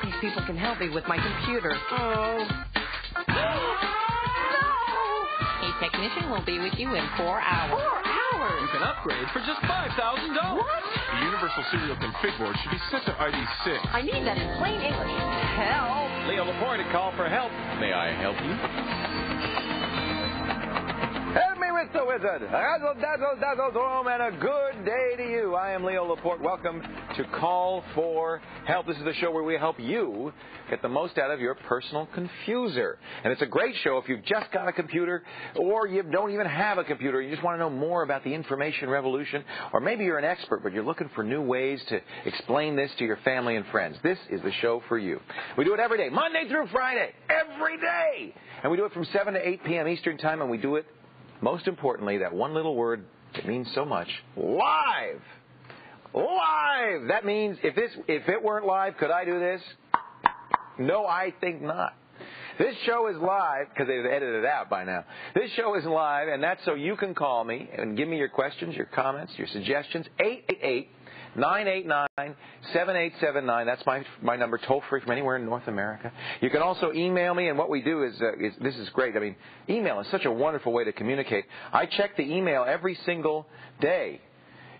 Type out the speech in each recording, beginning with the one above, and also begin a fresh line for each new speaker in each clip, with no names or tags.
These people can help me with my computer. Oh.
A technician will be with you in 4 hours.
4 hours?
You can upgrade for just $5,000.
What?
The Universal Serial Config Board should be set to ID6.
I need that in plain English. Help.
Leo Laporte to call for help. May I help you?
Help me with the wizard. Razzle, dazzle, dazzle, drum, and a good day to you. I am Leo Laporte. Welcome to Call for Help. This is the show where we help you get the most out of your personal confuser. And it's a great show if you've just got a computer or you don't even have a computer. You just want to know more about the information revolution. Or maybe you're an expert, but you're looking for new ways to explain this to your family and friends. This is the show for you. We do it every day, Monday through Friday, every day. And we do it from 7 to 8 p.m. Eastern Time, and we do it, most importantly, that one little word that means so much, live. Live! That means if it weren't live, could I do this? No, I think not. This show is live, because they've edited it out by now. This show is live, and that's so you can call me and give me your questions, your comments, your suggestions. 888-989-7879. That's my number, toll-free from anywhere in North America. You can also email me, and what we do is this is great. I mean, email is such a wonderful way to communicate. I check the email every single day.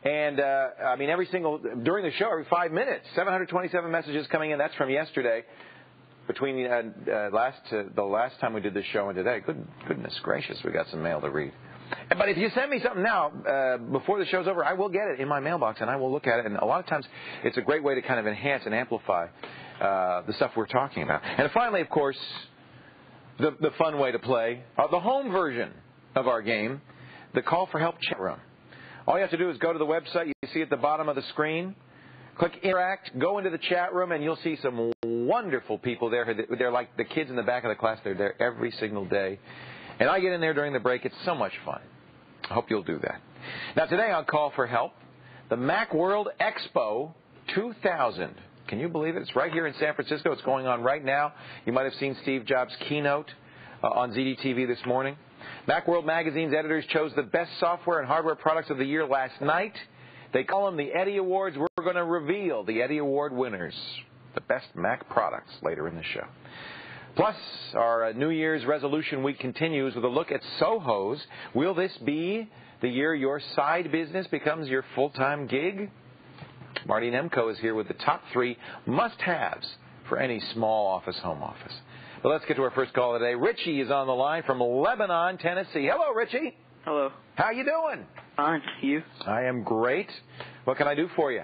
And, during the show, every 5 minutes, 727 messages coming in. That's from yesterday. Between the last time we did this show and today, goodness gracious, we got some mail to read. But if you send me something now, before the show's over, I will get it in my mailbox, and I will look at it. And a lot of times, it's a great way to kind of enhance and amplify the stuff we're talking about. And finally, of course, the fun way to play, the home version of our game, the Call for Help chat room. All you have to do is go to the website. You see at the bottom of the screen. Click Interact, go into the chat room, and you'll see some wonderful people there. They're like the kids in the back of the class. They're there every single day. And I get in there during the break. It's so much fun. I hope you'll do that. Now, today on Call for Help, the Macworld Expo 2000. Can you believe it? It's right here in San Francisco. It's going on right now. You might have seen Steve Jobs' keynote on ZDTV this morning. Macworld Magazine's editors chose the best software and hardware products of the year last night. They call them the Eddie Awards. We're going to reveal the Eddie Award winners, the best Mac products, later in the show. Plus, our New Year's resolution week continues with a look at Sohos. Will this be the year your side business becomes your full-time gig? Marty Nemco is here with the top 3 must-haves for any small office, home office. But let's get to our first call today. Richie is on the line from Lebanon, Tennessee. Hello, Richie.
Hello.
How you doing?
Fine. You?
I am great. What can I do for you?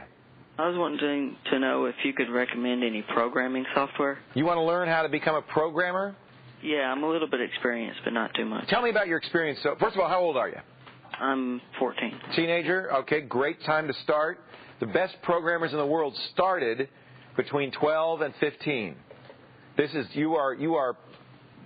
I was wanting to know if you could recommend any programming software.
You want to learn how to become a programmer?
Yeah, I'm a little bit experienced, but not too much.
Tell me about your experience. So, first of all, how old are you?
I'm 14. Teenager?
Okay, great time to start. The best programmers in the world started between 12 and 15. You are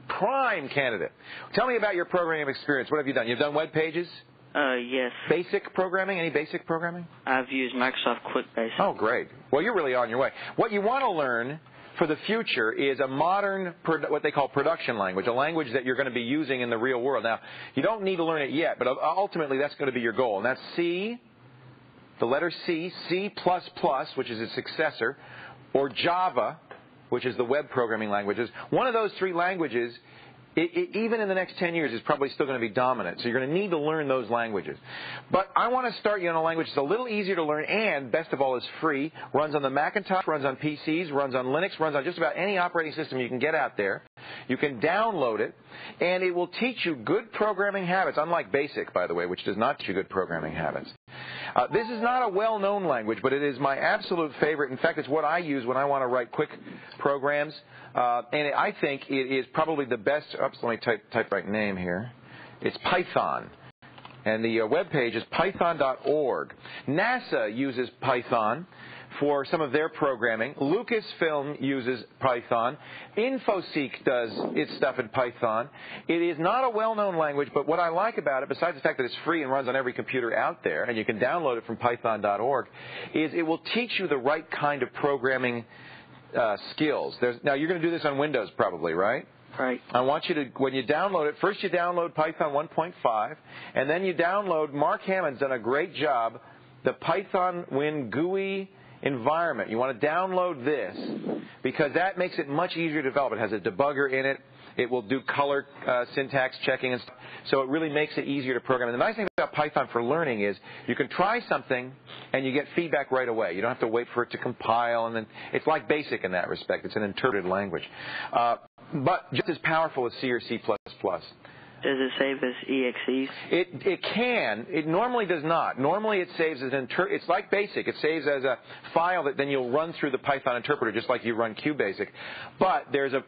prime candidate. Tell me about your programming experience. What have you done? You've done web pages?
Yes.
Basic programming? Any basic programming?
I've used Microsoft QuickBasic.
Oh, great. Well, you're really on your way. What you want to learn for the future is a modern, what they call production language, a language that you're going to be using in the real world. Now, you don't need to learn it yet, but ultimately that's going to be your goal. And that's C, the letter C, C++, which is its successor, or Java, which is the web programming languages. One of those 3 languages, even in the next 10 years, is probably still going to be dominant. So you're going to need to learn those languages. But I want to start you on a language that's a little easier to learn and, best of all, is free. Runs on the Macintosh, runs on PCs, runs on Linux, runs on just about any operating system you can get out there. You can download it, and it will teach you good programming habits, unlike BASIC, by the way, which does not teach you good programming habits. This is not a well-known language, but it is my absolute favorite. In fact, it's what I use when I want to write quick programs. And I think it is probably the best. Oops, let me type the right name here. It's Python. And the webpage is python.org. NASA uses Python for some of their programming. Lucasfilm uses Python. InfoSeek does its stuff in Python. It is not a well-known language, but what I like about it, besides the fact that it's free and runs on every computer out there, and you can download it from python.org, is it will teach you the right kind of programming skills. Now, you're going to do this on Windows probably, right?
Right.
I want you to, when you download it, first you download Python 1.5, and then you download, Mark Hammond's done a great job the Python Win GUI environment. You want to download this because that makes it much easier to develop. It has a debugger in it. It will do color syntax checking and stuff. So it really makes it easier to program. And the nice thing about Python for learning is you can try something and you get feedback right away. You don't have to wait for it to compile. And then it's like BASIC in that respect. It's an interpreted language. But just as powerful as C or C++.
Does it save as EXEs?
It can. It normally does not. Normally it saves as it's like BASIC. It saves as a file that then you'll run through the Python interpreter just like you run QBasic. But there's a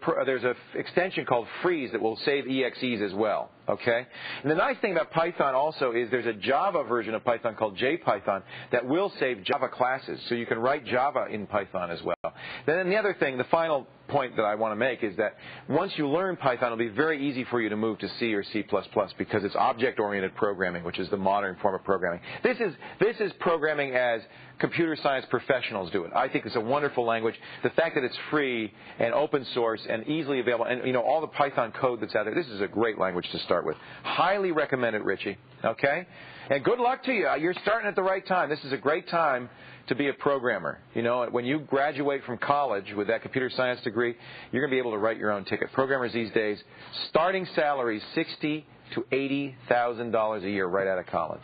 extension called freeze that will save EXEs as well. Okay? And the nice thing about Python also is there's a Java version of Python called JPython that will save Java classes. So you can write Java in Python as well. Then the other thing, the final point that I want to make is that once you learn Python, it'll be very easy for you to move to C or C++ because it's object-oriented programming, which is the modern form of programming. This is programming as computer science professionals do it. I think it's a wonderful language. The fact that it's free and open source and easily available, and all the Python code that's out there, this is a great language to start with. Highly recommend it, Richie. Okay? And good luck to you. You're starting at the right time. This is a great time to be a programmer. When you graduate from college with that computer science degree, you're going to be able to write your own ticket. Programmers these days, starting salaries $60,000 to $80,000 a year right out of college.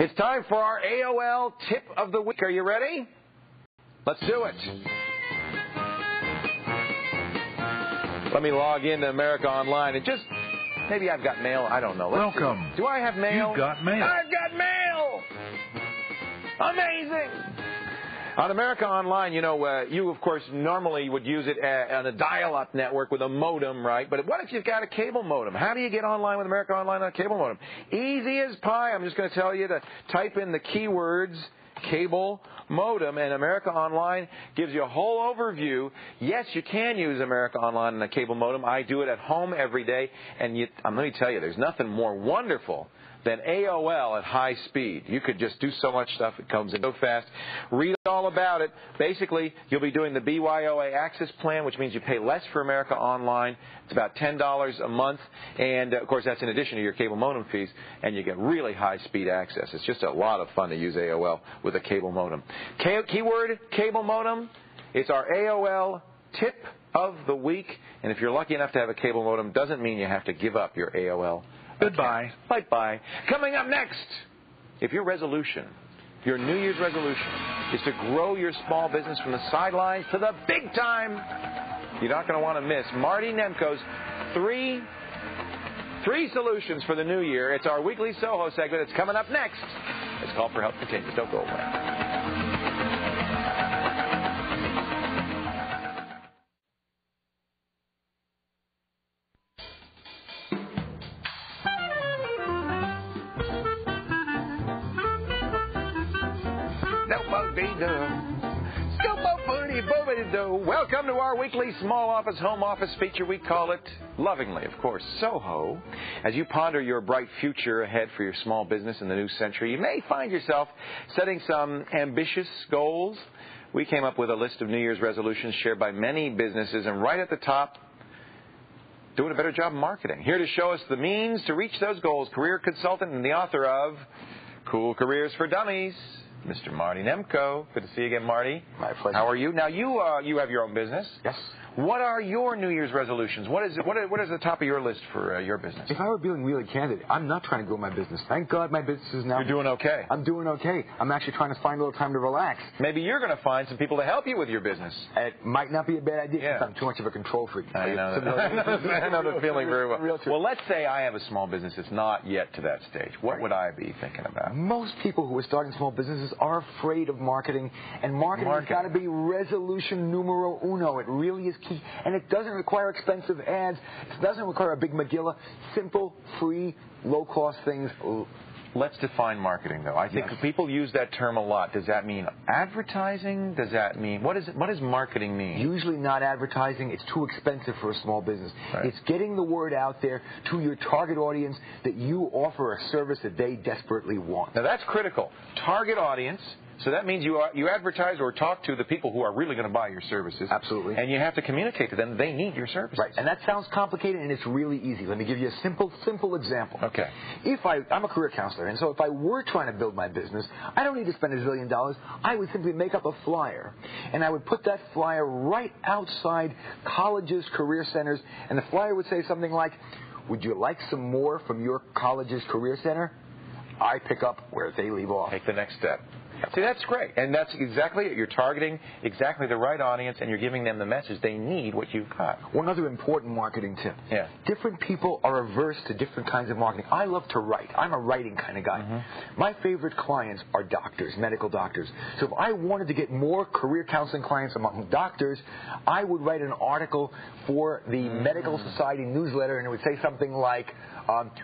It's time for our AOL Tip of the Week. Are you ready? Let's do it. Let me log into America Online and just... Maybe I've got mail. I don't know.
Welcome.
Do I have mail?
You've got mail.
I've got mail! Amazing! On America Online, you, of course, normally would use it on a dial-up network with a modem, right? But what if you've got a cable modem? How do you get online with America Online on a cable modem? Easy as pie. I'm just going to tell you to type in the keywords cable modem, and America Online gives you a whole overview. Yes, you can use America Online on a cable modem. I do it at home every day, and let me tell you, there's nothing more wonderful than AOL at high speed. You could just do so much stuff. It comes in so fast. Read all about it. Basically, you'll be doing the BYOA Access Plan, which means you pay less for America Online. It's about $10 a month. And, of course, that's in addition to your cable modem fees. And you get really high-speed access. It's just a lot of fun to use AOL with a cable modem. Keyword, cable modem. It's our AOL Tip of the Week. And if you're lucky enough to have a cable modem, doesn't mean you have to give up your AOL.
Goodbye.
Bye-bye. Coming up next, if your resolution, your New Year's resolution, is to grow your small business from the sidelines to the big time, you're not going to want to miss Marty Nemco's three solutions for the new year. It's our weekly Soho segment. It's coming up next. It's Call for Help continues. Don't go away. Welcome to our weekly small office, home office feature. We call it, lovingly, of course, Soho. As you ponder your bright future ahead for your small business in the new century, you may find yourself setting some ambitious goals. We came up with a list of New Year's resolutions shared by many businesses, and right at the top, doing a better job marketing. Here to show us the means to reach those goals, career consultant and the author of Cool Careers for Dummies, Mr. Marty Nemco. Good to see you again, Marty.
My pleasure.
How are you? Now, you have your own business.
Yes.
What are your New Year's resolutions? What is the top of your list for your business?
If I were being really candid, I'm not trying to grow my business. Thank God my business is now...
You're doing okay.
I'm doing okay. I'm actually trying to find a little time to relax.
Maybe you're going to find some people to help you with your business.
It might not be a bad idea because I'm too much of a control freak.
I know that. I know the feeling very well. Well, let's say I have a small business that's not yet to that stage. What would I be thinking about?
Most people who are starting small businesses are afraid of marketing, and marketing has got to be resolution numero uno. It really is key, and it doesn't require expensive ads. It doesn't require a big Megillah. Simple, free, low-cost things.
Let's define marketing, though. I think people use that term a lot. Does that mean advertising? Does that mean what does marketing mean?
Usually not advertising. It's too expensive for a small business.
Right.
It's getting the word out there to your target audience that you offer a service that they desperately want.
Now, that's critical. Target audience. So that means you advertise or talk to the people who are really going to buy your services.
Absolutely.
And you have to communicate to them they need your services.
Right, and that sounds complicated, and it's really easy. Let me give you a simple example.
Okay.
I'm a career counselor, and so if I were trying to build my business, I don't need to spend $1 zillion. I would simply make up a flyer, and I would put that flyer right outside colleges, career centers, and the flyer would say something like, would you like some more from your college's career center? I pick up where they leave off.
Take the next step. See, that's great. And that's exactly it. You're targeting exactly the right audience, and you're giving them the message they need what you've got.
One other important marketing tip.
Yeah.
Different people are averse to different kinds of marketing. I love to write. I'm a writing kind of guy.
Mm-hmm.
My favorite clients are doctors, medical doctors. So if I wanted to get more career counseling clients among doctors, I would write an article for the Medical Society newsletter, and it would say something like,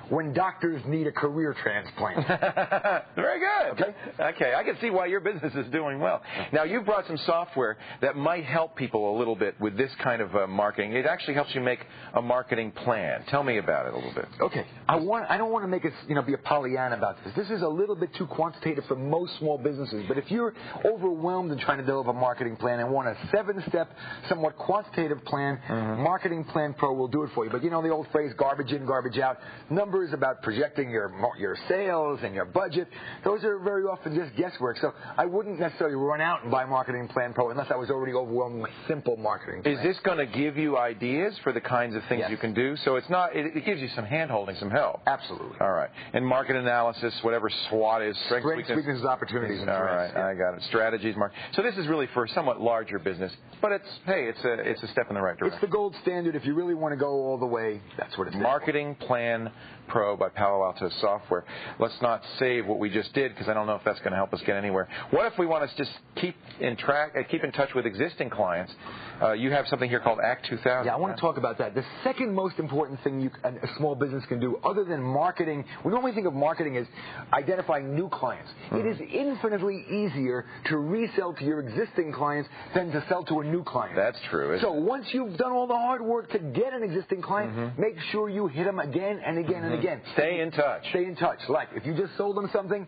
when doctors need a career transplant.
Very good. Okay, I can see why your business is doing well. Now, you've brought some software that might help people a little bit with this kind of marketing. It actually helps you make a marketing plan. Tell me about it a little bit.
Okay. I don't want to make it, be a Pollyanna about this. This is a little bit too quantitative for most small businesses. But if you're overwhelmed in trying to develop a marketing plan and want a 7-step, somewhat quantitative plan, Marketing Plan Pro will do it for you. But you know the old phrase, garbage in, garbage out. Numbers about projecting your sales and your budget, those are very often just guesswork. So I wouldn't necessarily run out and buy Marketing Plan Pro unless I was already overwhelmed with simple marketing plan.
Is this going to give you ideas for the kinds of things you can do? So it's not. It gives you some hand-holding, some help.
Absolutely.
All right. And market analysis, whatever SWOT is.
Strengths, weaknesses, opportunities, and
all
threats.
right, I got it. Strategies, So this is really for a somewhat larger business, but it's a step in the right direction.
It's the gold standard. If you really want to go all the way, that's what it's
Marketing Plan Pro by Palo Alto Software. Let's not save what we just did because I don't know if that's going to help us get anywhere. What if we want to just keep in touch with existing clients? You have something here called Act 2000.
Yeah, I want to talk about that. The second most important thing a small business can do, other than marketing, we normally think of marketing as identifying new clients. It is infinitely easier to resell to your existing clients than to sell to a new client.
That's true.
So once you've done all the hard work to get an existing client, make sure you hit them again and again and again.
Stay in touch.
Stay in touch. Like, if you just sold them something,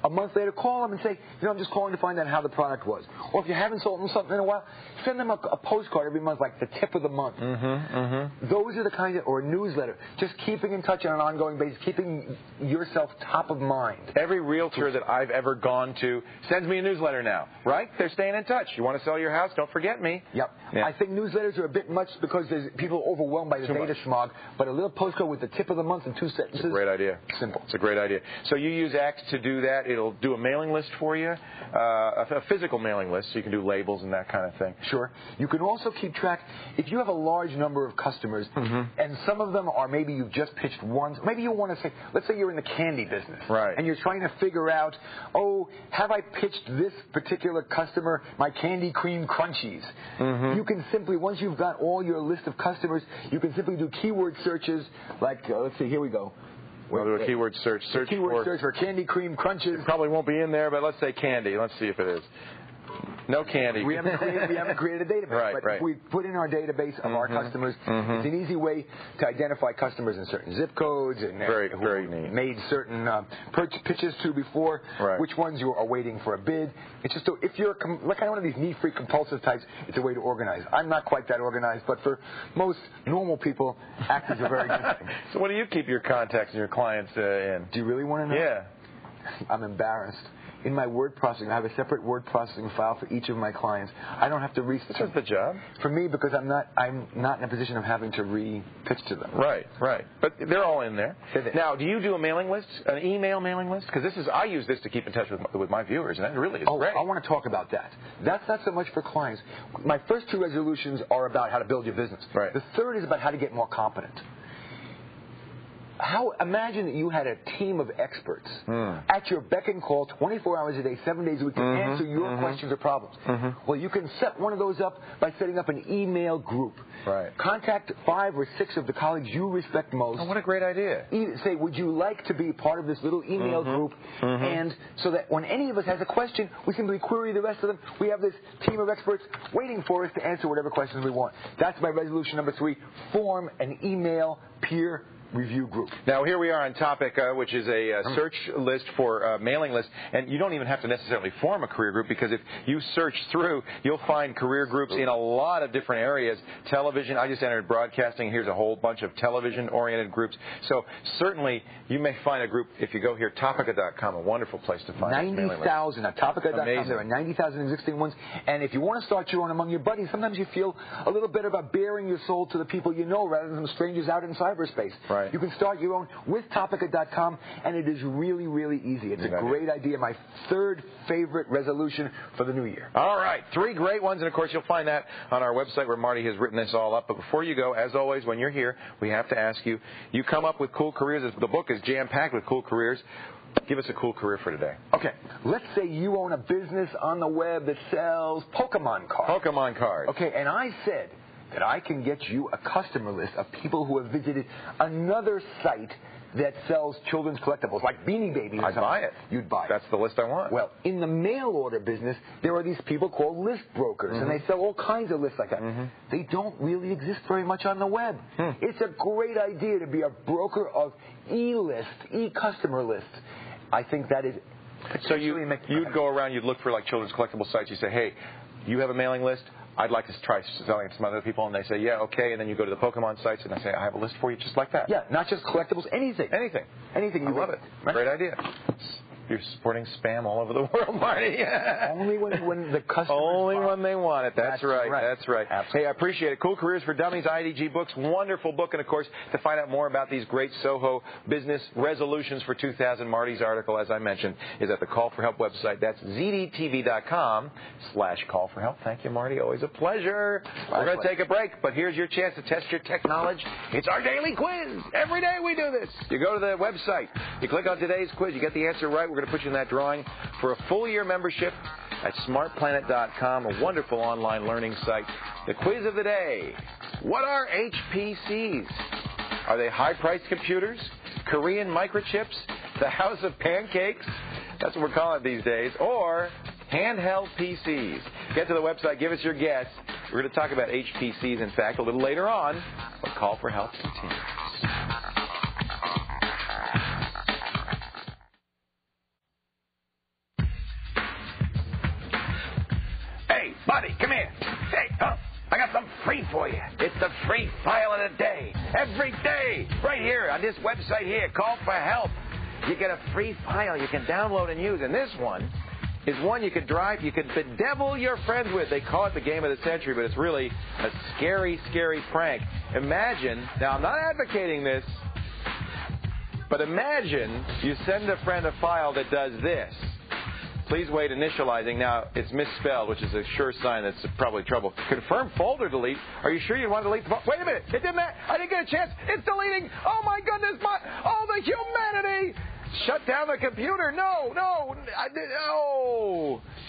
a month later, call them and say, I'm just calling to find out how the product was. Or if you haven't sold them something in a while, send them a postcard every month, like the tip of the month. Those are the kinds of, or a newsletter. Just keeping in touch on an ongoing basis, keeping yourself top of mind.
Every realtor that I've ever gone to sends me a newsletter now, right? They're staying in touch. You want to sell your house? Don't forget me.
Yep. Yeah. I think newsletters are a bit much because people are overwhelmed by the data smog, but a little postcard with the tip of the month and 2 sentences.
It's a great idea.
Simple.
It's a great idea. So you use Act to do that. It'll do a mailing list for you, a physical mailing list, so you can do labels and that kind of thing.
Sure. You can also keep track, if you have a large number of customers, and some of them are maybe you've just pitched once, maybe you want to say, let's say you're in the candy business,
right?
And you're trying to figure out, have I pitched this particular customer my candy cream crunchies? You can simply, once you've got all your list of customers, you can simply do keyword searches, like, let's see, here we go.
We'll do a keyword search. Search
for candy cream crunches.
It probably won't be in there, but let's say candy. Let's see if it is. No candy.
We haven't created a database.
Right.
If we put in our database of our customers, it's an easy way to identify customers in certain zip codes and
very neat.
Made certain pitches to before, which ones you are waiting for a bid. It's just if you're like one of these need-free compulsive types, it's a way to organize. I'm not quite that organized, but for most normal people, Act is a very good thing.
So what do you keep your contacts and your clients in?
Do you really want to know?
Yeah.
I'm embarrassed. In my word processing, I have a separate word processing file for each of my clients. I don't have to research.
That's the job.
For me, because I'm not in a position of having to re-pitch to them.
Right. But they're all in there. Now, do you do a mailing list, an email mailing list? Because I use this to keep in touch with my viewers, and that really is great.
I want to talk about that. That's not so much for clients. My first 2 resolutions are about how to build your business.
Right.
The third is about how to get more competent. Imagine that you had a team of experts at your beck and call 24 hours a day, 7 days a week to answer your questions or problems. Well, you can set one of those up by setting up an email group.
Right.
Contact 5 or 6 of the colleagues you respect most.
Oh, what a great idea.
Say, would you like to be part of this little email group? And so that when any of us has a question, we simply query the rest of them. We have this team of experts waiting for us to answer whatever questions we want. That's my resolution number 3. Form an email peer review group.
Now, here we are on Topica, which is a search list for mailing lists. And you don't even have to necessarily form a career group, because if you search through, you'll find career groups in a lot of different areas. Television, I just entered broadcasting. Here's a whole bunch of television-oriented groups. So certainly you may find a group, if you go here, Topica.com, a wonderful place to find
90,000 at Topica.com.
Amazing.
There are 90,000 existing ones. And if you want to start your own among your buddies, sometimes you feel a little better about baring your soul to the people you know rather than strangers out in cyberspace.
Right.
You can start your own with Topica.com, and it is really, really easy. It's a great idea. My third favorite resolution for the new year.
All right. 3 great ones. And, of course, you'll find that on our website where Marty has written this all up. But before you go, as always, when you're here, we have to ask you, you come up with cool careers. The book is jam-packed with cool careers. Give us a cool career for today.
Okay. Let's say you own a business on the web that sells Pokemon cards.
Pokemon cards.
Okay, and I said that I can get you a customer list of people who have visited another site that sells children's collectibles, like Beanie Babies.
I'd buy it.
You'd buy it.
That's the list I want.
Well, in the mail order business, there are these people called list brokers, and they sell all kinds of lists like that. They don't really exist very much on the web. It's a great idea to be a broker of e-customer lists. I think that is...
So you'd go around, you'd look for like children's collectible sites. You say, hey, you have a mailing list? I'd like to try selling it to some other people. And they say, yeah, okay. And then you go to the Pokemon sites and I say, I have a list for you just like that.
Yeah, not just collectibles, anything.
Anything.
Anything.
I love it. Right? Great idea. You're supporting spam all over the world, Marty.
Only when the customers
Only when they want it. That's right. That's right.
Absolutely.
Hey, I appreciate it. Cool Careers for Dummies, IDG Books. Wonderful book. And, of course, to find out more about these great Soho business resolutions for 2000, Marty's article, as I mentioned, is at the Call for Help website. That's ZDTV.com/call for help. Thank you, Marty. Always a pleasure. We're going to take a break, but here's your chance to test your tech knowledge. It's our daily quiz. Every day we do this. You go to the website. You click on today's quiz. You get the answer right. We're going to put you in that drawing for a full year membership at smartplanet.com, a wonderful online learning site. The quiz of the day: what are HPCs? Are they high-priced computers? Korean microchips? The house of pancakes? That's what we're calling it these days. Or handheld PCs? Get to the website. Give us your guess. We're going to talk about HPCs, in fact, a little later on. But Call for Help continues. Buddy, come here. Hey, I got something free for you. It's the free file of the day. Every day, right here on this website here, Call for Help. You get a free file you can download and use. And this one is one you could bedevil your friends with. They call it the game of the century, but it's really a scary, scary prank. Imagine, now I'm not advocating this, but imagine you send a friend a file that does this. Please wait, initializing. Now, it's misspelled, which is a sure sign that's probably trouble. Confirm folder delete. Are you sure you want to delete the file? Wait a minute. It didn't. I didn't get a chance. It's deleting. Oh, my goodness. The humanity. Shut down the computer. No.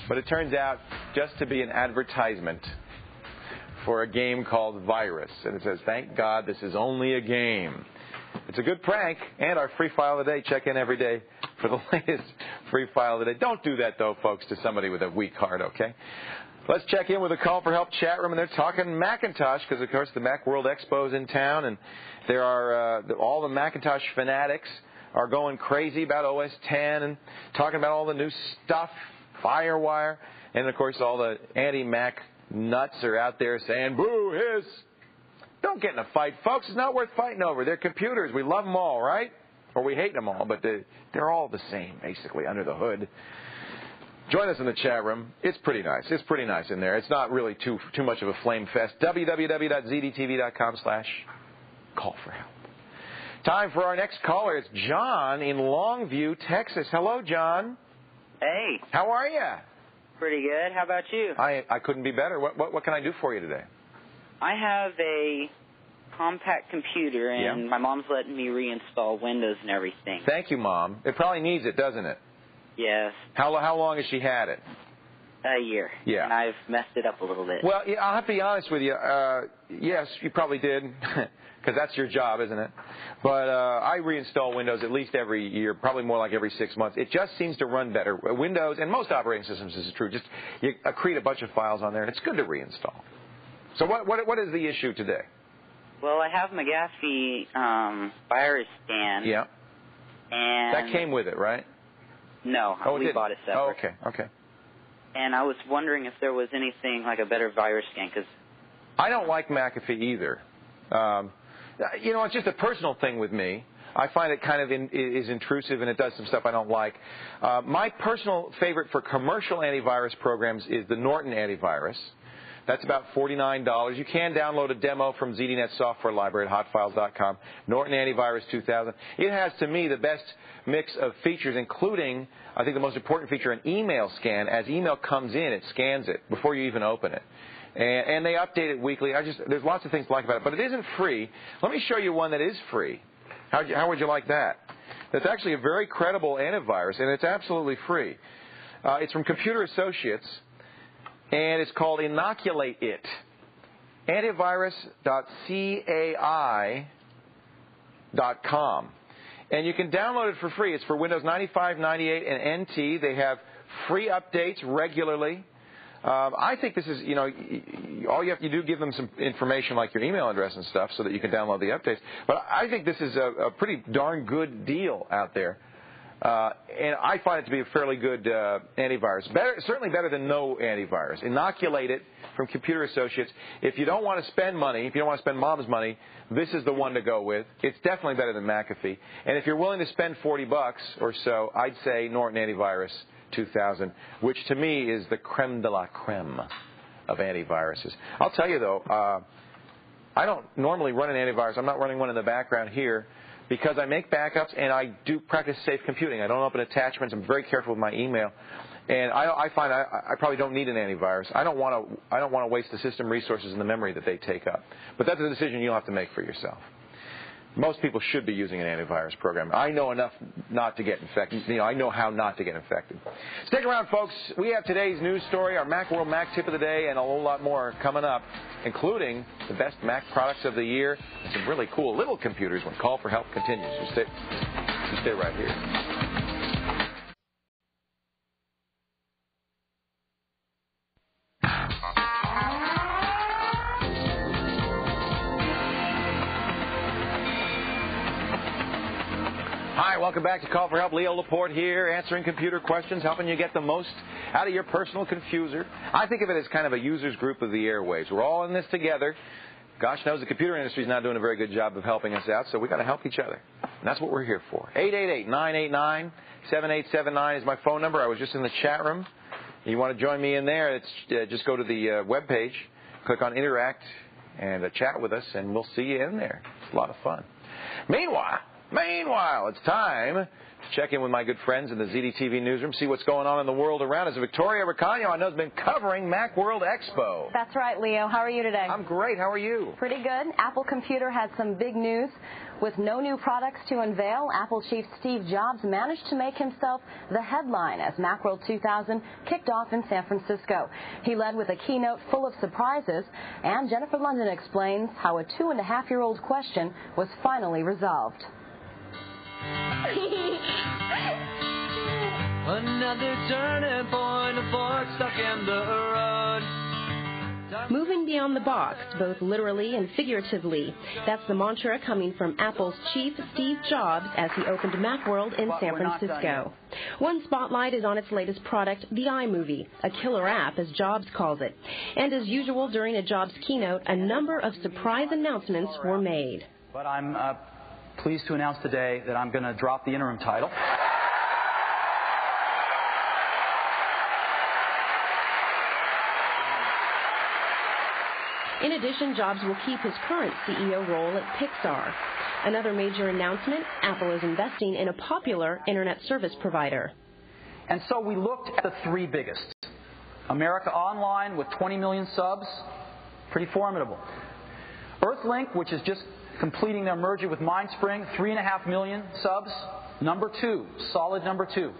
But it turns out just to be an advertisement for a game called Virus. And it says, thank God this is only a game. It's a good prank, and our free file of the day. Check in every day for the latest free file of the day. Don't do that, though, folks, to somebody with a weak heart, okay? Let's check in with the Call for Help chat room, and they're talking Macintosh because, of course, the Mac World Expo is in town, and there are all the Macintosh fanatics are going crazy about OS X and talking about all the new stuff, Firewire, and, of course, all the anti-Mac nuts are out there saying, boo, hiss. Don't get in a fight, folks. It's not worth fighting over. They're computers. We love them all, right? Or we hate them all, but they're all the same, basically, under the hood. Join us in the chat room. It's pretty nice. It's pretty nice in there. It's not really too much of a flame fest. www.zdtv.com/call for help. Time for our next caller. It's John in Longview, Texas. Hello, John.
Hey.
How are you?
Pretty good. How about you?
I couldn't be better. What can I do for you today?
I have a compact computer, and my mom's letting me reinstall Windows and everything.
Thank you, Mom. It probably needs it, doesn't it?
Yes.
How long has she had it?
A year.
Yeah.
And I've messed it up a little bit.
Well, I'll have to be honest with you. Yes, you probably did, because that's your job, isn't it? But I reinstall Windows at least every year, probably more like every 6 months. It just seems to run better. Windows, and most operating systems, this is true, just you accrete a bunch of files on there, and it's good to reinstall. So what is the issue today?
Well, I have McAfee virus scan.
Yeah.
And
that came with it, right?
No, we bought it separate.
Oh, okay.
And I was wondering if there was anything like a better virus scan, because
I don't like McAfee either. It's just a personal thing with me. I find it kind of is intrusive, and it does some stuff I don't like. My personal favorite for commercial antivirus programs is the Norton antivirus. That's about $49. You can download a demo from ZDNet Software Library at hotfiles.com. Norton Antivirus 2000. It has, to me, the best mix of features, including, I think, the most important feature, an email scan. As email comes in, it scans it before you even open it. And they update it weekly. There's lots of things to like about it, but it isn't free. Let me show you one that is free. How would you like that? That's actually a very credible antivirus, and it's absolutely free. It's from Computer Associates, and it's called Inoculate It. Antivirus.cai.com. And you can download it for free. It's for Windows 95, 98, and NT. They have free updates regularly. I think this is, all you have to do, give them some information like your email address and stuff so that you can download the updates. But I think this is a pretty darn good deal out there. And I find it to be a fairly good antivirus. Certainly better than no antivirus. Inoculate It from Computer Associates. If you don't want to spend money, if you don't want to spend Mom's money, this is the one to go with. It's definitely better than McAfee. And if you're willing to spend $40 or so, I'd say Norton Antivirus 2000, which to me is the creme de la creme of antiviruses. I'll tell you, though, I don't normally run an antivirus. I'm not running one in the background here because I make backups and I do practice safe computing. I don't open attachments. I'm very careful with my email. And I find I probably don't need an antivirus. I don't want to waste the system resources and the memory that they take up. But that's a decision you'll have to make for yourself. Most people should be using an antivirus program. I know enough not to get infected. I know how not to get infected. Stick around, folks. We have today's news story, our Macworld Mac tip of the day, and a whole lot more coming up, including the best Mac products of the year and some really cool little computers when Call for Help continues. So stay right here. Hi, welcome back to Call for Help. Leo Laporte here, answering computer questions, helping you get the most out of your personal confuser. I think of it as kind of a users group of the airwaves. We're all in this together. Gosh knows the computer industry is not doing a very good job of helping us out, so we've got to help each other. And that's what we're here for. 888-989-7879 is my phone number. I was just in the chat room. You want to join me in there, just go to the web page, click on Interact, and chat with us, and we'll see you in there. It's a lot of fun. Meanwhile, it's time to check in with my good friends in the ZDTV newsroom, see what's going on in the world around us. Victoria Ricano, I know, has been covering Macworld Expo.
That's right, Leo. How are you today?
I'm great. How are you?
Pretty good. Apple Computer had some big news. With no new products to unveil, Apple chief Steve Jobs managed to make himself the headline as Macworld 2000 kicked off in San Francisco. He led with a keynote full of surprises, and Jennifer London explains how a 2.5-year-old question was finally resolved.
Another turning point, a fork stuck in the road.
Moving beyond the box, both literally and figuratively. That's the mantra coming from Apple's chief, Steve Jobs, as he opened Macworld in San Francisco. One spotlight is on its latest product, the iMovie, a killer app, as Jobs calls it. And as usual, during a Jobs keynote, a number of surprise announcements were made.
But I'm pleased to announce today that I'm going to drop the interim title.
In addition, Jobs will keep his current CEO role at Pixar. Another major announcement, Apple is investing in a popular internet service provider.
And so we looked at the three biggest. America Online with 20 million subs, pretty formidable. Earthlink, which is just completing their merger with Mindspring, 3.5 million subs, number 2, solid number 2.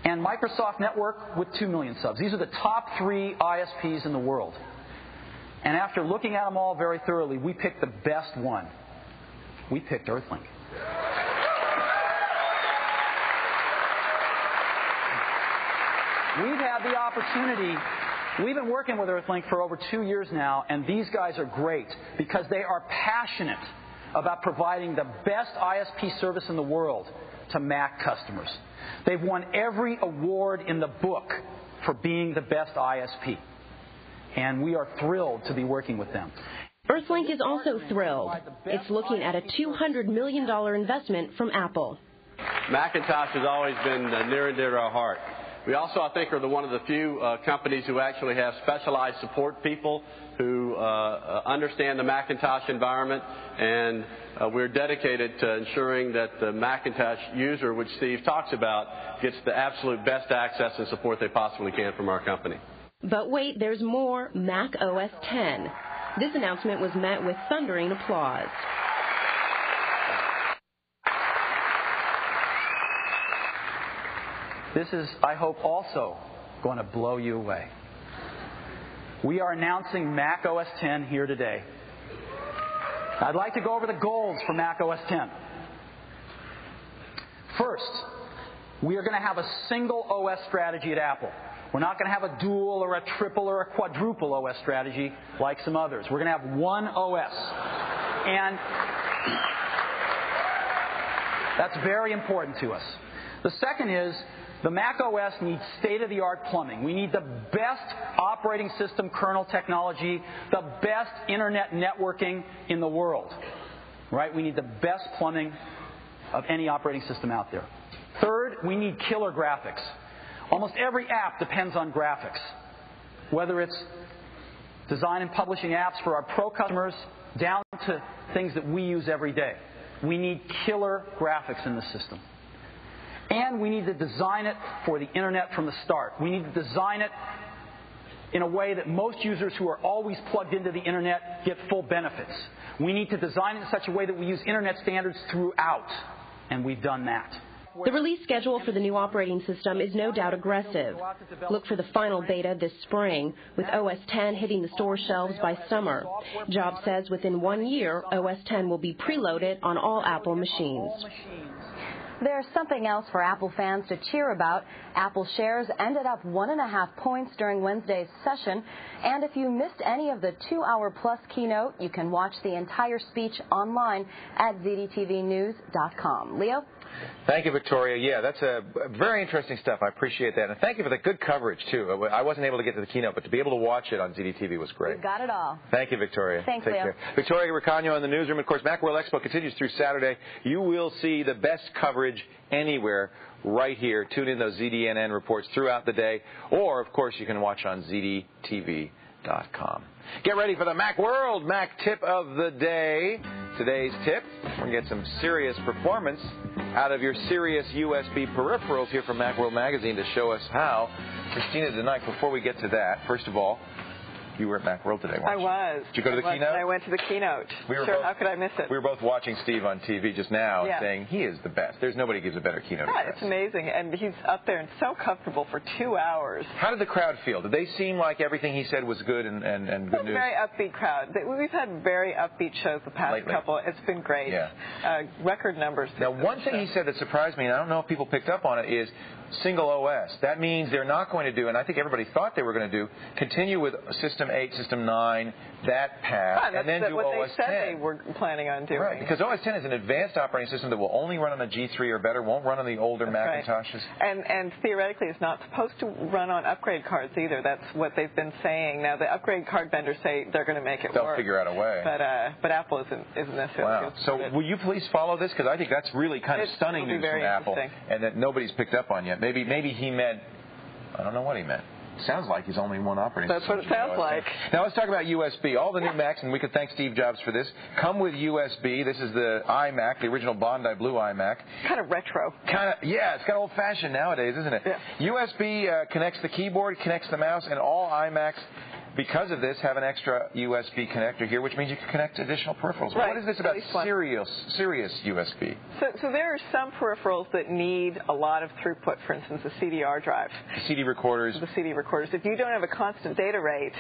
And Microsoft Network with 2 million subs. These are the top 3 ISPs in the world. And after looking at them all very thoroughly, we picked the best one. We picked Earthlink. We've had the opportunity We've been working with Earthlink for over 2 years now, and these guys are great because they are passionate about providing the best ISP service in the world to Mac customers. They've won every award in the book for being the best ISP, and we are thrilled to be working with them.
Earthlink is also thrilled. It's looking at a $200 million investment from Apple.
Macintosh has always been near and dear to our heart. We also, I think, are one of the few companies who actually have specialized support people who understand the Macintosh environment, and we're dedicated to ensuring that the Macintosh user, which Steve talks about, gets the absolute best access and support they possibly can from our company.
But wait, there's more Mac OS X. This announcement was met with thundering applause.
This is, I hope, also going to blow you away. We are announcing Mac OS X here today. I'd like to go over the goals for Mac OS X. First, we are going to have a single OS strategy at Apple. We're not going to have a dual or a triple or a quadruple OS strategy like some others. We're going to have one OS. And that's very important to us. The second is the Mac OS needs state-of-the-art plumbing. We need the best operating system kernel technology, the best internet networking in the world. Right? We need the best plumbing of any operating system out there. Third, we need killer graphics. Almost every app depends on graphics, whether it's design and publishing apps for our pro customers down to things that we use every day. We need killer graphics in the system. And we need to design it for the Internet from the start. We need to design it in a way that most users who are always plugged into the Internet get full benefits. We need to design it in such a way that we use Internet standards throughout, and we've done that.
The release schedule for the new operating system is no doubt aggressive. Look for the final beta this spring, with OS X hitting the store shelves by summer. Jobs says within 1 year, OS X will be preloaded on all Apple machines.
There's something else for Apple fans to cheer about. Apple shares ended up 1.5 points during Wednesday's session. And if you missed any of the 2-hour-plus keynote, you can watch the entire speech online at ZDTVnews.com. Leo?
Thank you, Victoria. Yeah, that's very interesting stuff. I appreciate that. And thank you for the good coverage, too. I wasn't able to get to the keynote, but to be able to watch it on ZDTV was great.
You got it all.
Thank you, Victoria.
Thanks,
Take
Leo.
care. Victoria Ricano in the newsroom. Of course, Macworld Expo continues through Saturday. You will see the best coverage anywhere right here. Tune in those ZDNN reports throughout the day. Or, of course, you can watch on ZDTV.com. Get ready for the Macworld Mac tip of the day. Today's tip, we're going to get some serious performance out of your serious USB peripherals here from Macworld Magazine to show us how. Christina, tonight, before we get to that, first of all, you were at Macworld today, weren't you?
I was.
Did you go to the keynote?
I went to the keynote. Sure, how could I miss it?
We were both watching Steve on TV just now saying he is the best. There's nobody who gives a better keynote.
Yeah, it's amazing. And he's up there and so comfortable for 2 hours.
How did the crowd feel? Did they seem like everything he said was good and good news?
Very upbeat crowd. We've had very upbeat shows the past couple. It's been great.
Yeah.
Record numbers.
Now, one thing he said that surprised me, and I don't know if people picked up on it, is single OS. That means they're not going to do, and I think everybody thought they were going to do, continue with System 8, System 9, that path, and then do
what
OS
they said
10.
They were planning on doing.
Right, because OS 10 is an advanced operating system that will only run on the G3 or better, won't run on the older Macintoshes.
Right. And theoretically, it's not supposed to run on upgrade cards either. That's what they've been saying. Now, the upgrade card vendors say they're going to make it work.
They'll figure out a way.
But Apple isn't necessarily.
Wow. So will you please follow this? Because I think that's really kind of stunning news from Apple, and that nobody's picked up on yet. Maybe he meant, I don't know what he meant. Sounds like he's only one operating system.
That's what it sounds like.
Now let's talk about USB. All the new Macs, and we could thank Steve Jobs for this, come with USB. This is the iMac, the original Bondi Blue iMac.
Kind of retro.
It's kind of old-fashioned nowadays, isn't it?
Yeah.
USB connects the keyboard, connects the mouse, and all iMacs because of this, have an extra USB connector here, which means you can connect additional peripherals.
Right.
What is this about serious USB?
So there are some peripherals that need a lot of throughput, for instance, a CDR drive.
The CD recorders.
The CD recorders. If you don't have a constant data rate,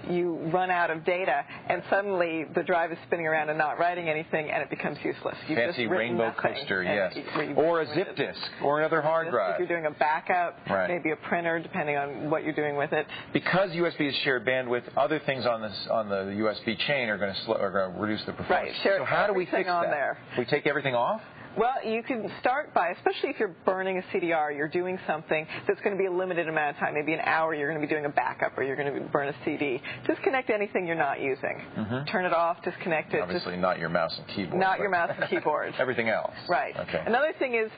you run out of data, and suddenly the drive is spinning around and not writing anything, and it becomes useless. You've
Fancy
just written
rainbow
nothing,
coaster, yes. Or a zip disk, or another hard drive.
If you're doing a backup,
right.
maybe a printer, depending on what you're doing with it.
Because USB is shared bandwidth, other things on the USB chain are going to reduce the performance.
Right.
So how do we fix that?
There.
We take everything off?
Well, you can start by, especially if you're burning a CDR, you're doing something that's going to be a limited amount of time, maybe an hour, you're going to be doing a backup, or you're going to burn a CD. Disconnect anything you're not using. Mm-hmm. Turn it off, disconnect it.
Obviously not your mouse and keyboard.
Not your mouse and keyboard.
Everything else.
Right.
Okay.
Another thing is,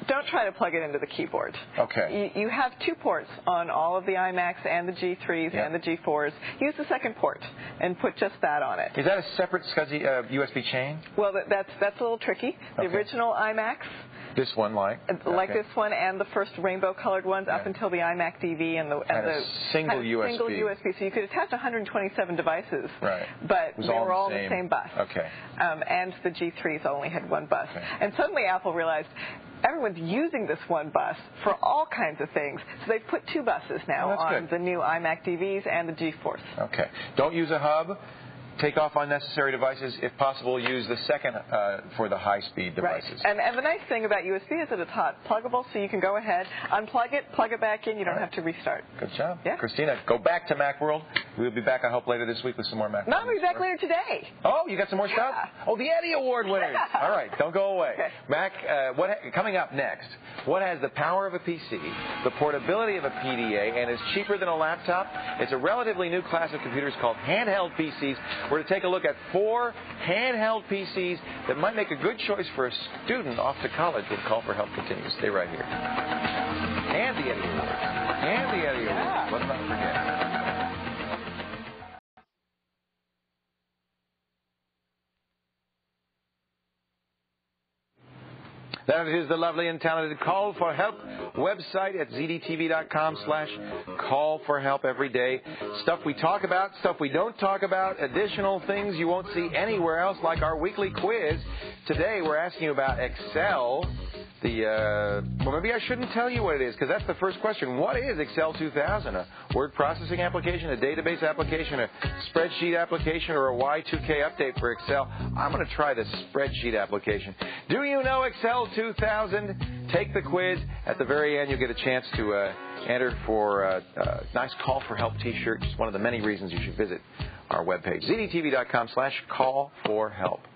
don't try to plug it into the keyboard.
Okay.
You have 2 ports on all of the iMacs and the G3s and the G4s. Use the second port and put just that on it.
Is that a separate SCSI USB chain?
Well, that's a little tricky. The original iMacs.
This one, like
this one, and the first rainbow-colored ones up until the iMac DV and the
single USB.
Single USB, so you could attach 127 devices.
Right.
But they were all the same bus.
Okay.
And the G3s only had one bus. Okay. And suddenly Apple realized everyone's using this one bus for all kinds of things, so they've put 2 buses now on the new iMac DVs and the G4s. Okay.
Don't use a hub. Take off unnecessary devices. If possible, use the second for the high-speed devices.
Right. And the nice thing about USB is that it's hot pluggable, so you can go ahead, unplug it, plug it back in. You don't have to restart.
Good job.
Yeah.
Christina, go back to Macworld. We'll be back, I hope, later this week with some more Macworld.
No, we'll be back later today.
Oh, you got some more stuff? Oh, the Eddie Award winners.
Yeah.
All right, don't go away.
Okay.
Mac, coming up next, what has the power of a PC, the portability of a PDA, and is cheaper than a laptop? It's a relatively new class of computers called handheld PCs. We're going to take a look at 4 handheld PCs that might make a good choice for a student off to college when Call for Help continues. Stay right here. And the Eddie Awards. And the Eddie Awards. Let's not forget. That is the lovely and talented Call for Help website at ZDTV.com/call for help every day. Stuff we talk about, stuff we don't talk about, additional things you won't see anywhere else, like our weekly quiz. Today we're asking you about Excel. Well, maybe I shouldn't tell you what it is, because that's the first question. What is Excel 2000? A word processing application, a database application, a spreadsheet application, or a Y2K update for Excel? I'm going to try the spreadsheet application. Do you know Excel 2000? Take the quiz. At the very end, you'll get a chance to enter for a nice Call for Help T-shirt. It's one of the many reasons you should visit our webpage, ZDTV.com/call for help.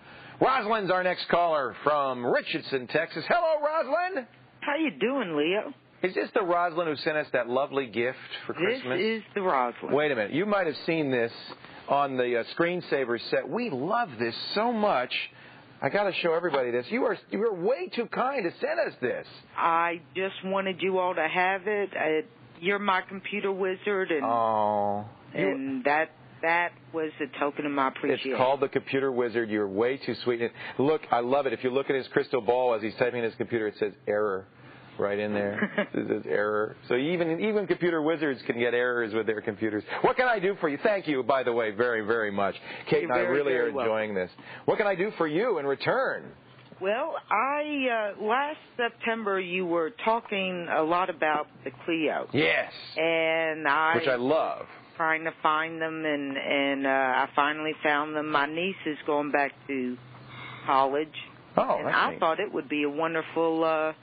Rosalind's our next caller from Richardson, Texas. Hello, Rosalind.
How you doing, Leo?
Is this the Rosalind who sent us that lovely gift for Christmas?
This is the Rosalind.
Wait a minute. You might have seen this on the screensaver set. We love this so much. I got to show everybody this. You are way too kind to send us this.
I just wanted you all to have it. You're my computer wizard, and that was a token of my appreciation.
It's called the Computer Wizard. You're way too sweet. Look, I love it. If you look at his crystal ball as he's typing in his computer, it says error right in there. It says error. So even computer wizards can get errors with their computers. What can I do for you? Thank you, by the way, very, very much. Kate and I really are enjoying this. What can I do for you in return?
Well, last September you were talking a lot about the Clio.
Yes. Which I love.
Trying to find them, and I finally found them. My niece is going back to college, and I thought it would be a wonderful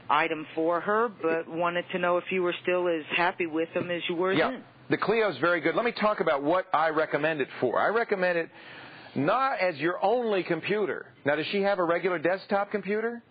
item for her, but wanted to know if you were still as happy with them as you were then.
The Clio's very good. Let me talk about what I recommend it for. I recommend it not as your only computer. Now, does she have a regular desktop computer?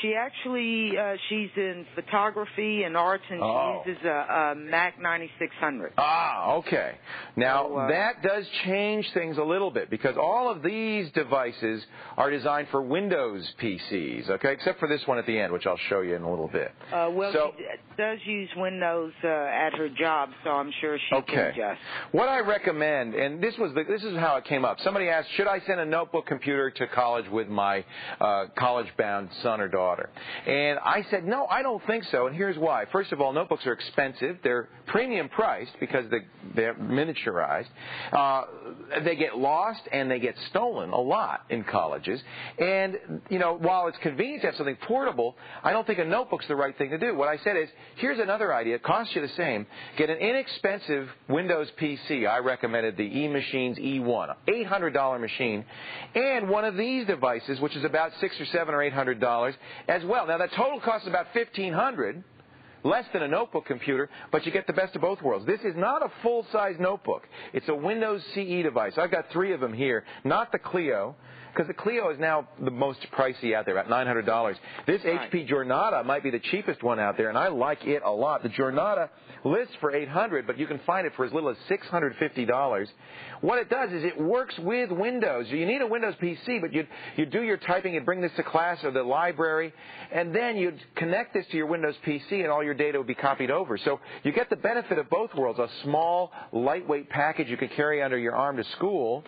She's in photography and arts, and she uses a Mac 9600.
Okay. Now, that does change things a little bit, because all of these devices are designed for Windows PCs, okay, except for this one at the end, which I'll show you in a little bit.
She does use Windows at her job, so I'm sure she can adjust.
What I recommend, and this is how it came up. Somebody asked, should I send a notebook computer to college with my college-bound son? son or daughter. And I said, no, I don't think so, and here's why. First of all, notebooks are expensive. They're premium priced because they're miniaturized. They get lost and they get stolen a lot in colleges. And, while it's convenient to have something portable, I don't think a notebook's the right thing to do. What I said is, here's another idea. It costs you the same. Get an inexpensive Windows PC. I recommended the eMachine's E1, $800 machine, and one of these devices, which is about $600 or $700 or $800 as well. Now, that total cost is about $1,500. Less than a notebook computer, but you get the best of both worlds. This is not a full-size notebook. It's a Windows CE device. I've got 3 of them here, not the Clio, because the Clio is now the most pricey out there, about $900. This HP Jornada might be the cheapest one out there, and I like it a lot. The Jornada lists for $800, but you can find it for as little as $650. What it does is it works with Windows. You need a Windows PC, but you do your typing, you'd bring this to class or the library, and then you'd connect this to your Windows PC, and all your data would be copied over. So you get the benefit of both worlds, a small, lightweight package you could carry under your arm to school,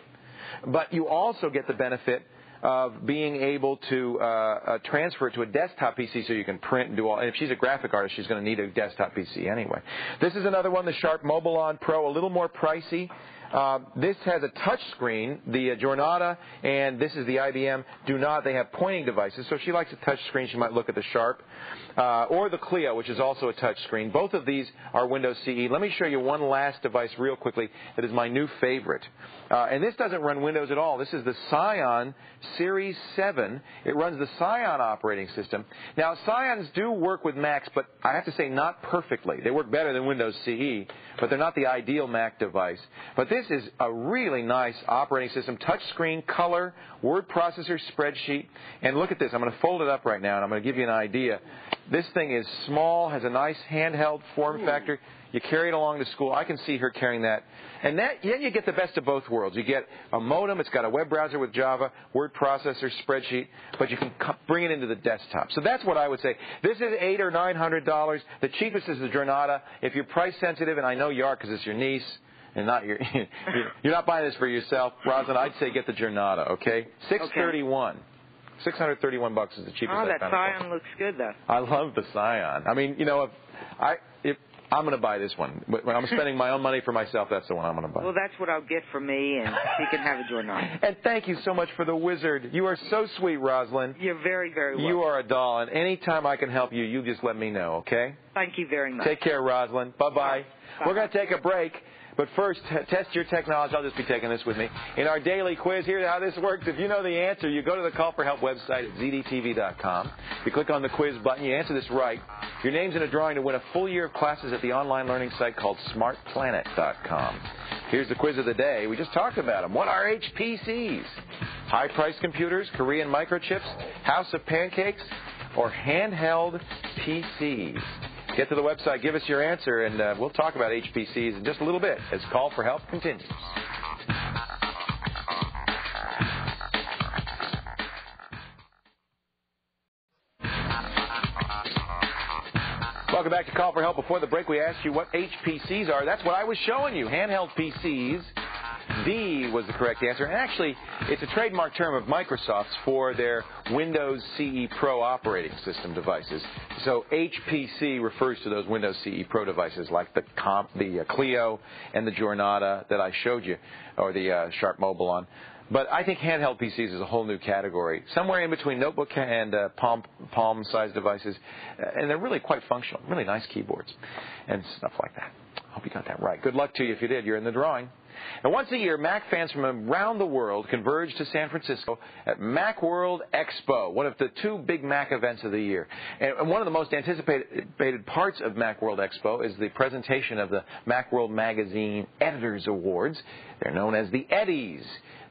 but you also get the benefit of being able to transfer it to a desktop PC so you can print and do all. And if she's a graphic artist, she's going to need a desktop PC anyway. This is another one, the Sharp Mobilon Pro, a little more pricey. This has a touch screen. The Jornada and this is the IBM do not. They have pointing devices. So if she likes a touch screen, she might look at the Sharp. Or the Clio, which is also a touch screen. Both of these are Windows CE. Let me show you one last device real quickly that is my new favorite. And this doesn't run Windows at all. This is the Scion Series 7. It runs the Scion operating system. Now, Scions do work with Macs, but I have to say not perfectly. They work better than Windows CE, but they're not the ideal Mac device. But this is a really nice operating system. Touch screen, color, word processor, spreadsheet. And look at this. I'm going to fold it up right now, and I'm going to give you an idea. This thing is small, has a nice handheld form factor. You carry it along to school. I can see her carrying that. And then you get the best of both worlds. You get a modem. It's got a web browser with Java, word processor, spreadsheet, but you can bring it into the desktop. So that's what I would say. This is $800 or $900. The cheapest is the Jornada. If you're price sensitive, and I know you are because it's your niece, and not you're not buying this for yourself, Rosalind, I'd say get the Jornada, okay? $631. $631 is the cheapest.
Oh, that Scion looks good, though.
I love the Scion. I mean, if I'm going to buy this one. When I'm spending my own money for myself, that's the one I'm going to buy.
Well, that's what I'll get for me, and you can have a Jornada.
And thank you so much for the wizard. You are so sweet, Rosalind.
You're very, very welcome.
You are a doll, and anytime I can help you, you just let me know, okay?
Thank you very much.
Take care, Rosalind. Bye-bye. Bye. We're going to take a break. But first, test your technology. I'll just be taking this with me. In our daily quiz, here's how this works. If you know the answer, you go to the Call for Help website at ZDTV.com. You click on the quiz button. You answer this right. Your name's in a drawing to win a full year of classes at the online learning site called SmartPlanet.com. Here's the quiz of the day. We just talked about them. What are HPCs? High-priced computers, Korean microchips, House of Pancakes, or handheld PCs? Get to the website, give us your answer, and we'll talk about HPCs in just a little bit as Call for Help continues. Welcome back to Call for Help. Before the break, we asked you what HPCs are. That's what I was showing you, handheld PCs. D was the correct answer. And actually, it's a trademark term of Microsoft's for their Windows CE Pro operating system devices. So HPC refers to those Windows CE Pro devices like the Clio and the Jornada that I showed you, or the Sharp Mobilon. But I think handheld PCs is a whole new category, somewhere in between notebook and palm-sized devices. And they're really quite functional, really nice keyboards and stuff like that. Hope you got that right. Good luck to you if you did. You're in the drawing. And once a year, Mac fans from around the world converge to San Francisco at Macworld Expo, one of the 2 big Mac events of the year. And one of the most anticipated parts of Macworld Expo is the presentation of the Macworld Magazine Editors Awards. They're known as the Eddies.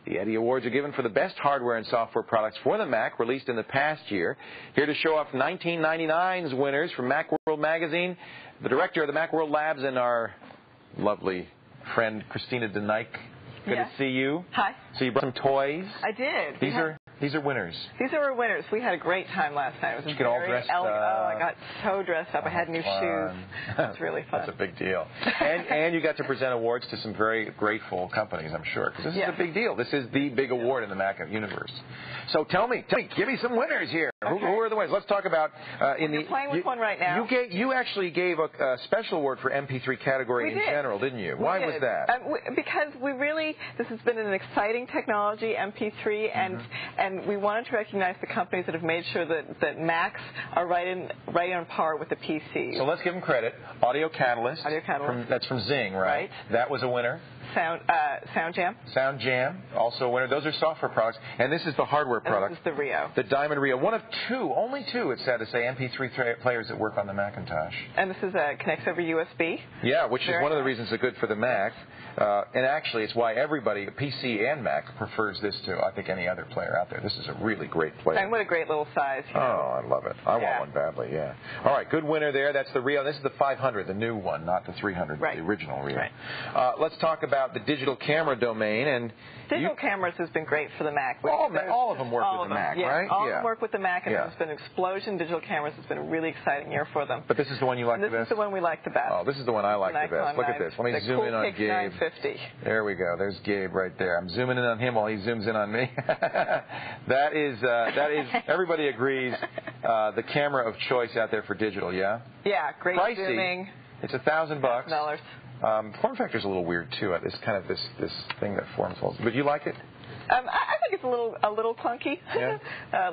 The Eddie Awards are given for the best hardware and software products for the Mac released in the past year. Here to show off 1999's winners from Macworld Magazine, the director of the Macworld Labs and our lovely friend Christina DeNike. Good to see you.
Hi.
So you brought some toys.
I did.
These are winners.
These are our winners. We had a great time last night. It was
Did you get all dressed up?
Oh, I got so dressed up. I had new shoes. It was really fun.
That's a big deal. And you got to present awards to some very grateful companies, I'm sure, because this is a big deal. This is the big award in the Mac universe. So tell me, give me some winners here. Okay. Who are the winners? Let's talk about
You're playing with one right now.
You actually gave a special award for MP3 category in general, didn't you? Why was that?
Because this has been an exciting technology, MP3, and we wanted to recognize the companies that have made sure that Macs are right on par with the PCs.
So let's give them credit. Audio Catalyst. That's from Zing, right? That was a winner.
Sound Jam,
also a winner. Those are software products, and this is the hardware product.
This is the Rio.
The Diamond Rio. One of two, only two, it's sad to say, MP3 players that work on the Macintosh.
And this is connects over USB.
Yeah, which is one of the reasons they're good for the Mac. And actually, it's why everybody, PC and Mac, prefers this to, I think, any other player out there. This is a really great player.
And what a great little size.
Oh, I love it. I want one badly, yeah. All right, good winner there. That's the Rio. This is the 500, the new one, not the 300, the original Rio.
Right.
Let's talk about the digital camera domain. And
digital cameras has been great for the Mac.
All of them work with the Mac, right?
All of them work with the Mac, and there's been an explosion. Digital cameras has been a really exciting year for them.
But this is the one you like the best?
This is the one we like the best.
Oh, this is the one I like the best. Look at this. Let me zoom in on Gabe.
950.
There we go. There's Gabe right there. I'm zooming in on him while he zooms in on me. that is everybody agrees, the camera of choice out there for digital, yeah?
Yeah, great
pricey.
Zooming.
It's $1,000. Form factor's a little weird too. It's kind of this thing that forms holes. But you like it?
I think it's a little clunky,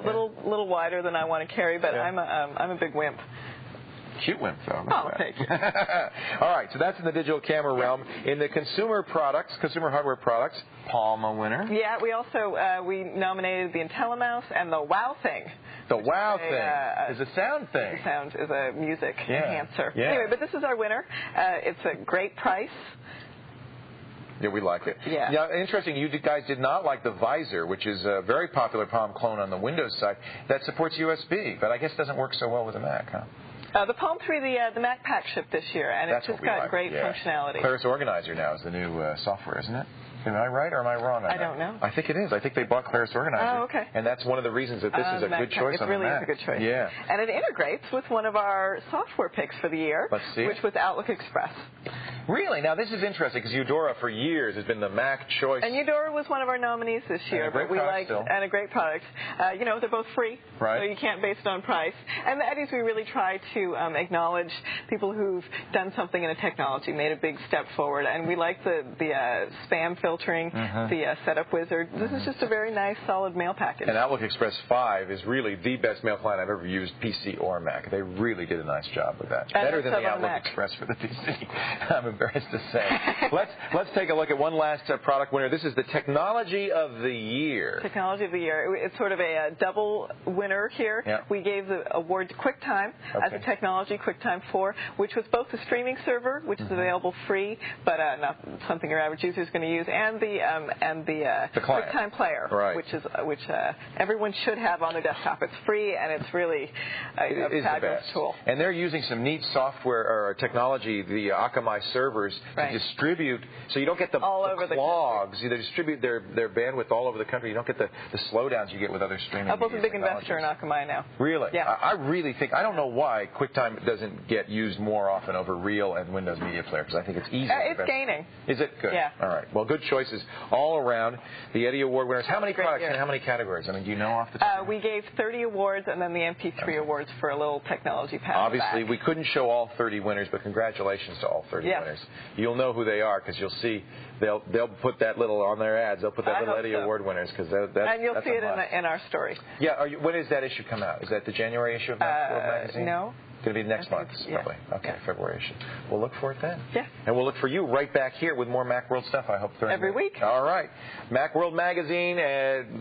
little wider than I want to carry. But I'm a big wimp.
Cute wimp, though.
Oh, thank you.
All right, so that's in the digital camera realm. In the consumer hardware products, Palm a winner.
Yeah, we also we nominated the IntelliMouse and the Wow Thing.
The Wow Thing is a sound thing.
Sound is a music enhancer.
Yeah.
Anyway, but this is our winner. It's a great price.
Yeah, we like it.
Yeah.
Now, interesting, you guys did not like the Visor, which is a very popular Palm clone on the Windows side that supports USB, but I guess doesn't work so well with the Mac, huh?
The Palm 3, the Mac Pack shipped this year, and it's just got great functionality.
Claris Organizer now is the new software, isn't it? Am I right or am I wrong on that?
I don't know.
I think it is. I think they bought Claris Organizer.
Oh, okay.
And that's one of the reasons that this is a good choice on the Mac.
It really is a good choice.
Yeah.
And it integrates with one of our software picks for the year, which was Outlook Express.
Really? Now, this is interesting because Eudora for years has been the Mac choice.
And Eudora was one of our nominees this year.
And a
great product. They're both free, so you can't base it on price. And the Eddies, we really try to acknowledge people who've done something in a technology, made a big step forward. And we like the spam filtering, the setup wizard. This is just a very nice, solid mail package.
And Outlook Express 5 is really the best mail client I've ever used, PC or Mac. They really did a nice job with that. Better than the Outlook Express for the PC. I'm embarrassed to say. Let's take a look at one last product winner. This is the Technology of the Year.
Technology of the Year. It's sort of a double winner here.
Yep.
We gave the award to QuickTime as a technology, QuickTime 4, which was both the streaming server, which is available free, but not something your average user is going to use, and the QuickTime Player, which everyone should have on their desktop. It's free, and it's really a fabulous tool.
And they're using some neat software or technology, the Akamai servers, to distribute, so you don't get the clogs. They distribute their bandwidth all over the country. You don't get the slowdowns you get with other streaming.
I'm both a big investor in Akamai now.
Really?
Yeah.
I really think, I don't know why QuickTime doesn't get used more often over Real and Windows Media Player, because I think it's easy.
It's gaining.
Is it? Good.
Yeah.
All right. Well, good choices all around. The Eddie Award winners. How many products and how many categories? I mean, do you know off the top?
We gave 30 awards and then the MP3 awards for a little technology pat.
Obviously, we couldn't show all 30 winners, but congratulations to all 30 winners. You'll know who they are because you'll see they'll put that little on their ads. They'll put that little Eddie Award winners because
and you'll see it in our story.
Yeah. When does that issue come out? Is that the January issue of Macworld magazine?
No.
It's going to be next month, probably. Okay, February issue. We'll look for it then.
Yeah.
And we'll look for you right back here with more Macworld stuff, I hope.
Every week.
All right. Macworld Magazine,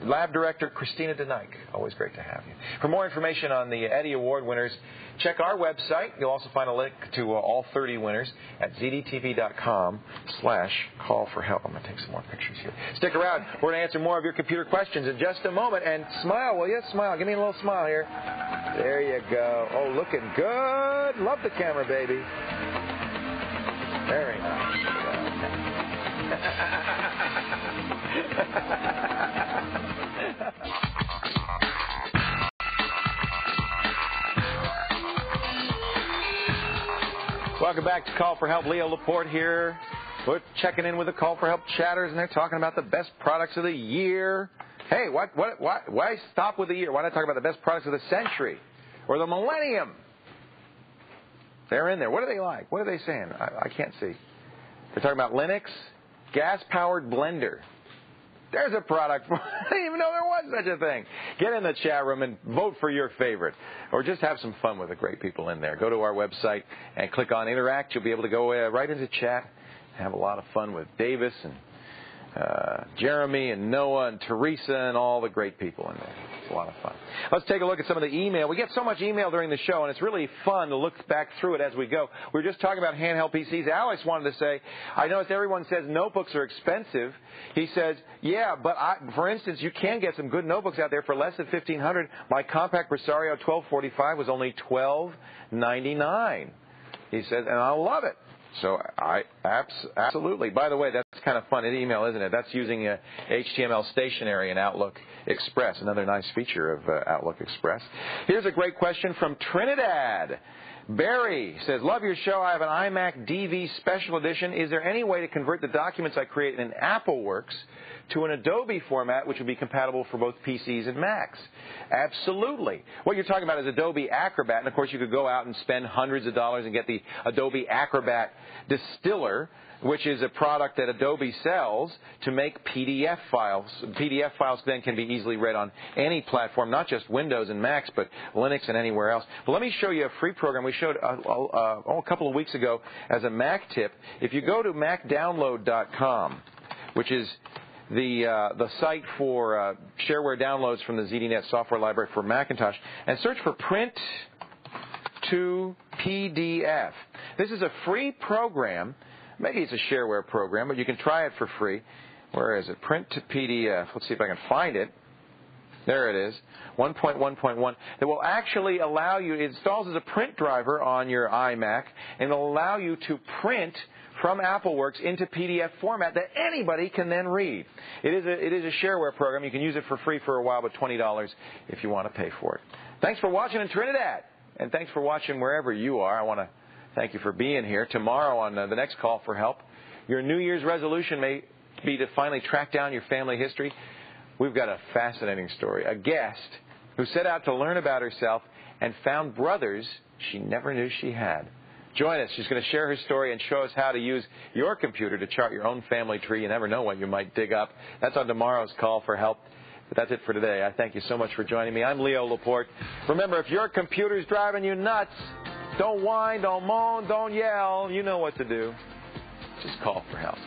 Lab Director Christina DeNike. Always great to have you. For more information on the Eddie Award winners, check our website. You'll also find a link to all 30 winners at zdtv.com/call-for-help. I'm going to take some more pictures here. Stick around. We're going to answer more of your computer questions in just a moment. And smile, will you? Smile. Give me a little smile here. There you go. Oh, looking good. Love the camera, baby. Very nice. Welcome back to Call for Help. Leo Laporte here. We're checking in with the Call for Help chatters, and they're talking about the best products of the year. Hey, why stop with the year? Why not talk about the best products of the century or the millennium? They're in there. What are they like? What are they saying? I can't see. They're talking about Linux, gas-powered blender. There's a product. I didn't even know there was such a thing. Get in the chat room and vote for your favorite. Or just have some fun with the great people in there. Go to our website and click on Interact. You'll be able to go right into chat and have a lot of fun with Davis and Jeremy and Noah and Teresa and all the great people in there. It's a lot of fun. Let's take a look at some of the email. We get so much email during the show, and it's really fun to look back through it as we go. We were just talking about handheld PCs. Alex wanted to say, I noticed everyone says notebooks are expensive. He says, yeah, but for instance, you can get some good notebooks out there for less than $1,500. My compact Presario 1245 was only $12.99. He says, and I love it. So absolutely. By the way, that's kind of fun. An email, isn't it? That's using HTML stationery in Outlook Express, another nice feature of Outlook Express. Here's a great question from Trinidad. Barry says, love your show. I have an iMac DV Special Edition. Is there any way to convert the documents I create in AppleWorks to an Adobe format, which would be compatible for both PCs and Macs? Absolutely. What you're talking about is Adobe Acrobat, and of course you could go out and spend hundreds of dollars and get the Adobe Acrobat Distiller, which is a product that Adobe sells to make PDF files. PDF files then can be easily read on any platform, not just Windows and Macs, but Linux and anywhere else. But let me show you a free program we showed a couple of weeks ago as a Mac tip. If you go to MacDownload.com, which is the site for shareware downloads from the ZDNet software library for Macintosh, and search for Print to PDF. This is a free program. Maybe it's a shareware program, but you can try it for free. Where is it? Print to PDF. Let's see if I can find it. There it is, 1.1.1. It will actually allow you, it installs as a print driver on your iMac, and it will allow you to print from AppleWorks into PDF format that anybody can then read. It is a shareware program. You can use it for free for a while, but $20 if you want to pay for it. Thanks for watching in Trinidad, and thanks for watching wherever you are. I want to thank you for being here. Tomorrow on the next call for help, your New Year's resolution may be to finally track down your family history. We've got a fascinating story. A guest who set out to learn about herself and found brothers she never knew she had. Join us. She's going to share her story and show us how to use your computer to chart your own family tree. You never know what you might dig up. That's on tomorrow's call for help. But that's it for today. I thank you so much for joining me. I'm Leo Laporte. Remember, if your computer's driving you nuts, don't whine, don't moan, don't yell. You know what to do. Just call for help.